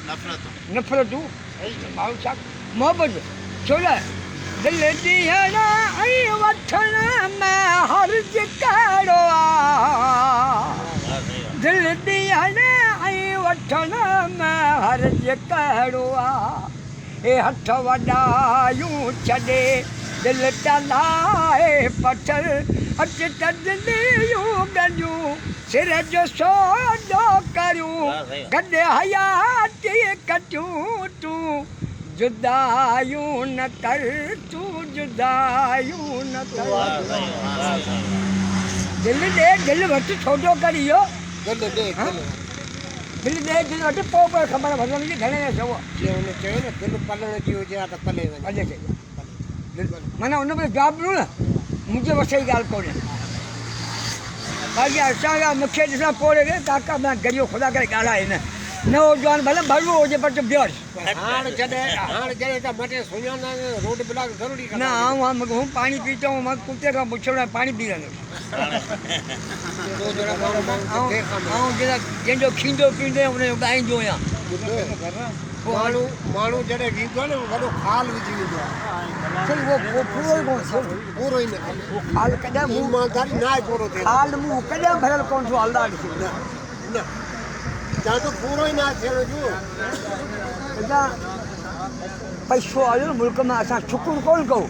नफ़रतूं माण्हू छा मोहबत छोला दिल ॾियण ऐं वठण में हर्ज कहिड़ो आहे दिल ॾियण ऐं वठण में हर्ज कहिड़ो आहे हे हथ वॾायूं छॾे दिल टलाए पथर अच तॾियूं गॾियूं सिर जो सौदो करियूं गॾु हयाती कटियूं तूं जुदायूं न कर तूं जुदायूं न कर दिल ॾे दिल वटि छोजो कर इहो दिल ॾे दिल वटि पोइ ख़बर पवंदी घणे में चओ जीअं हुन चयो न दिल पलण जी हुजे हा त पले वञे माना हुन में जवाबु ॾियो न मुंहिंजे वस जी ॻाल्हि कोन्हे बाक़ी असांजा मूंखे ॾिसण पोइ लॻे काका मां गॾियो ख़ुदा करे ॻाल्हाए न हो जवान भले भरवो हुजे पर तूं बीहर हाणे जॾहिं त मटे सुञाणा रोड ब्लॉक ज़रूरी न हूं पाणी पीतो हूं मां कुते खां पुछणो आहे पाणी पी रहंदुसि ऐं जंहिंजो खींदो पींदो हुनजो ॻाईंदो आहियां माण्हू जॾहिं वींदो आहे न वॾो खाल विझी वेंदो आहे पूरो ई न खाल कॾहिं ईमानदारी न आहे पूरो थिए खाल मूं कॾहिं भरियल कोन थियो हलंदा ॾिसी न तव्हां त पूरो ई न थियणो जो पैसो आयो न मुल्क में असां शुकुरु कोन कयूं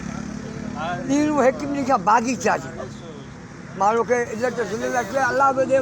ॾींहुं हिकु ॾींहुं खां बाग़ीचा माण्हू खे इज़त अलाह बि ॾे